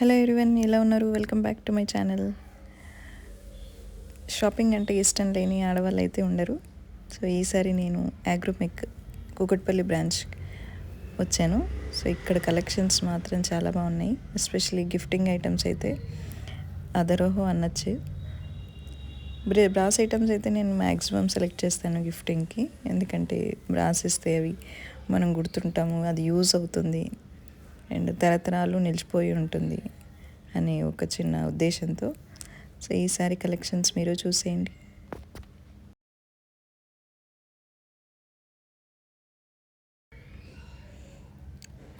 Hello everyone, ఎలా ఉన్నారు? Welcome back to my channel. Shopping అంటే ఇష్టం లేని ఆడవాళ్ళు అయితే ఉండరు. సో ఈసారి నేను అగ్రోమెక్ కూకట్పల్లి బ్రాంచ్ వచ్చాను. సో ఇక్కడ కలెక్షన్స్ మాత్రం చాలా బాగున్నాయి. ఎస్పెషలీ గిఫ్టింగ్ ఐటమ్స్ అయితే అదరోహో అనొచ్చు. బ్రాస్ ఐటమ్స్ అయితే నేను మ్యాక్సిమం సెలెక్ట్ చేస్తాను గిఫ్టింగ్కి. ఎందుకంటే బ్రాస్ ఇస్తే అవి మనం గుర్తుంటాము, అది యూజ్ అవుతుంది అండ్ తరతరాలు నిలిచిపోయి ఉంటుంది అనే ఒక చిన్న ఉద్దేశంతో. సో ఈసారి కలెక్షన్స్ మీరు చూసేయండి.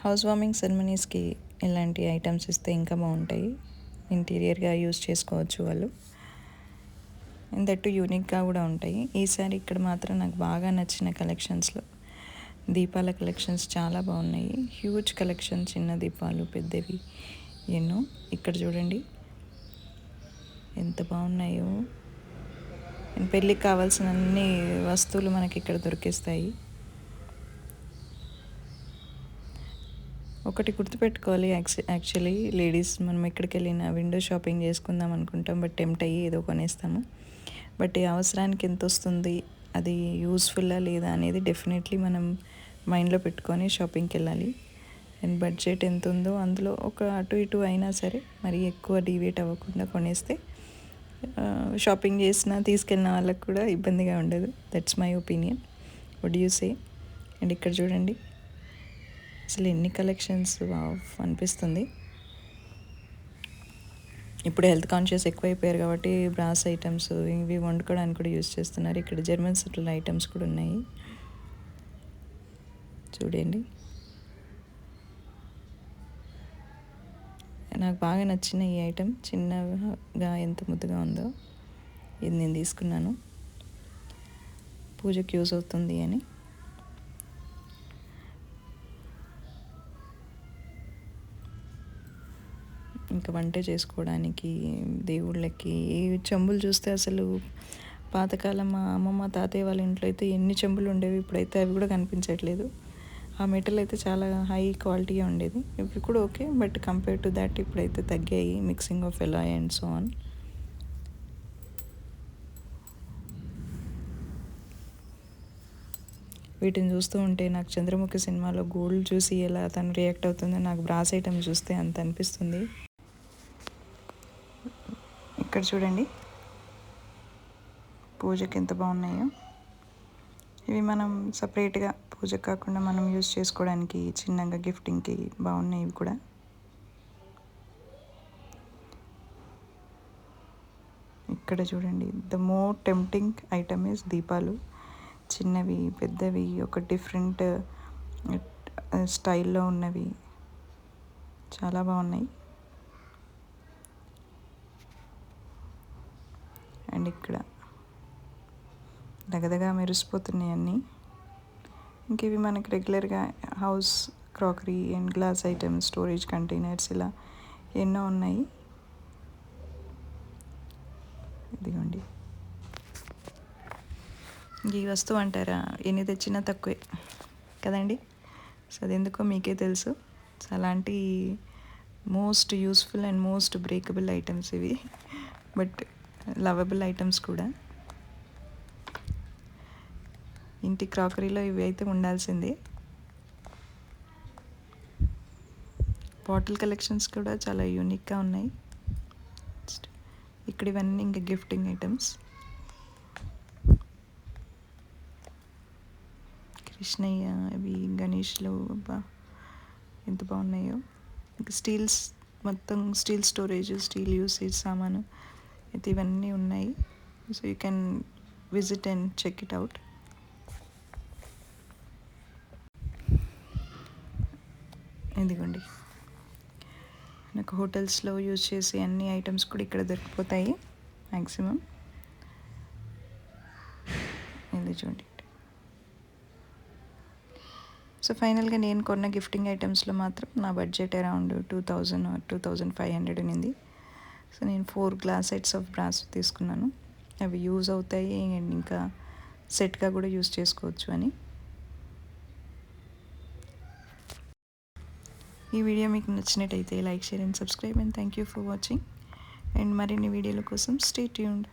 హౌస్ వార్మింగ్ సెరమనీస్కి ఇలాంటి ఐటమ్స్ ఇస్తే ఇంకా బాగుంటాయి. ఇంటీరియర్గా యూజ్ చేసుకోవచ్చు వాళ్ళు, దట్టు యూనిక్గా కూడా ఉంటాయి. ఈసారి ఇక్కడ మాత్రం నాకు బాగా నచ్చిన కలెక్షన్స్లో దీపాల కలెక్షన్స్ చాలా బాగున్నాయి. హ్యూజ్ కలెక్షన్, చిన్న దీపాలు, పెద్దవి ఎన్నో. ఇక్కడ చూడండి ఎంత బాగున్నాయో. పెళ్ళికి కావాల్సిన అన్ని వస్తువులు మనకి ఇక్కడ దొరికిస్తాయి. ఒకటి గుర్తుపెట్టుకోవాలి, యాక్చువల్లీ లేడీస్ మనం ఎక్కడికి వెళ్ళినా విండో షాపింగ్ చేసుకుందాం అనుకుంటాం, బట్ టెంప్ట్ అయ్యి ఏదో కొనేస్తాము. బట్ ఈ అవసరానికి ఎంత వస్తుంది, అది యూస్ఫుల్లా లేదా అనేది డెఫినెట్లీ మనం మైండ్లో పెట్టుకొని షాపింగ్కి వెళ్ళాలి. అండ్ బడ్జెట్ ఎంత ఉందో అందులో ఒక అటు ఇటు అయినా సరే మరి ఎక్కువ డీవియేట్ అవ్వకుండా కొనేస్తే షాపింగ్ చేసినా తీసుకెళ్ళిన వాళ్ళకి కూడా ఇబ్బందిగా ఉండదు. That's my opinion. Would you say? And ఇక్కడ చూడండి అసలు ఎన్ని కలెక్షన్స్ అనిపిస్తుంది. ఇప్పుడు హెల్త్ కాన్షియస్ ఎక్కువైపోయారు కాబట్టి బ్రాస్ ఐటమ్స్ ఇవి వండుకోవడానికి కూడా యూజ్ చేస్తున్నారు. ఇక్కడ జర్మన్ సెటిల్ ఐటమ్స్ కూడా ఉన్నాయి చూడండి. నాకు బాగా నచ్చిన ఈ ఐటెం, చిన్నగా ఎంత ముద్దుగా ఉందో. ఇది నేను తీసుకున్నాను, పూజకి యూజ్ అవుతుంది అని. ఇంకా వంట చేసుకోవడానికి, దేవుళ్ళకి. ఈ చెంబులు చూస్తే అసలు పాతకాలం మా అమ్మమ్మ తాతయ్య వాళ్ళ ఇంట్లో అయితే ఎన్ని చెంబులు ఉండేవి, ఇప్పుడైతే అవి కూడా కనిపించట్లేదు. ఆ మెటల్ అయితే చాలా హై క్వాలిటీగా ఉండేది, ఇప్పుడు కూడా okay, but compare to that ఇప్పుడైతే తగ్గాయి. Mixing of alloy and so on. వీటిని చూస్తూ ఉంటే నాకు చంద్రముఖి సినిమాలో గోల్డ్ చూసి ఎలా తను రియాక్ట్ అవుతుందో నాకు బ్రాస్ ఐటమ్ చూస్తే అంత అనిపిస్తుంది. ఇక్కడ చూడండి పూజకి ఎంత బాగున్నాయో. ఇవి మనం సపరేట్గా పూజకు కాకుండా మనం యూజ్ చేసుకోవడానికి చిన్నగా గిఫ్టింగ్కి బాగున్నాయి ఇవి కూడా. ఇక్కడ చూడండి the more tempting item is దీపాలు. చిన్నవి, పెద్దవి, ఒక డిఫరెంట్ స్టైల్లో ఉన్నవి చాలా బాగున్నాయి. అండ్ ఇక్కడ దగదగా మెరిసిపోతున్నాయి అన్నీ. ఇంక ఇవి మనకి రెగ్యులర్గా house crockery and glass items, storage containers, ఇలా ఎన్నో ఉన్నాయి. ఇదిగోండి, ఈ వస్తువు అంటారా, ఎన్ని తెచ్చినా తక్కువే కదండి. సో అది ఎందుకో మీకే తెలుసు. సో అలాంటి most useful and most breakable items ఇవి, బట్ లవబుల్ ఐటమ్స్ కూడా. ఇంటి క్రాకరీలో ఇవి అయితే ఉండాల్సిందే. బాటిల్ కలెక్షన్స్ కూడా చాలా యూనిక్గా ఉన్నాయి. ఇక్కడ ఇవన్నీ ఇంకా గిఫ్టింగ్ ఐటమ్స్. కృష్ణయ్య, అవి గణేష్లు, అబ్బా ఎంత బాగున్నాయో. ఇంకా స్టీల్స్, మొత్తం స్టీల్ స్టోరేజ్, స్టీల్ యూసేజ్ సామాను అయితే ఇవన్నీ ఉన్నాయి. So you can visit and check it out. ఇదిగోండి, నాకు హోటల్స్లో యూజ్ చేసే అన్ని ఐటమ్స్ కూడా ఇక్కడ దొరికిపోతాయి మ్యాక్సిమం. ఇది చూడండి. సో ఫైనల్గా నేను కొన్న గిఫ్టింగ్ ఐటమ్స్లో మాత్రం నా బడ్జెట్ అరౌండ్ 2000 or 2500 ఉంది. సో నేను 4 గ్లాస్ సెట్స్ ఆఫ్ బ్రాస్ తీసుకున్నాను. అవి యూజ్ అవుతాయి అండ్ ఇంకా సెట్గా కూడా యూజ్ చేసుకోవచ్చు అని. ఈ వీడియో మీకు నచ్చినట్టయితే like, share and subscribe and thank you for watching. And మరిన్ని వీడియోల కోసం స్టే ట్యూన్డ్.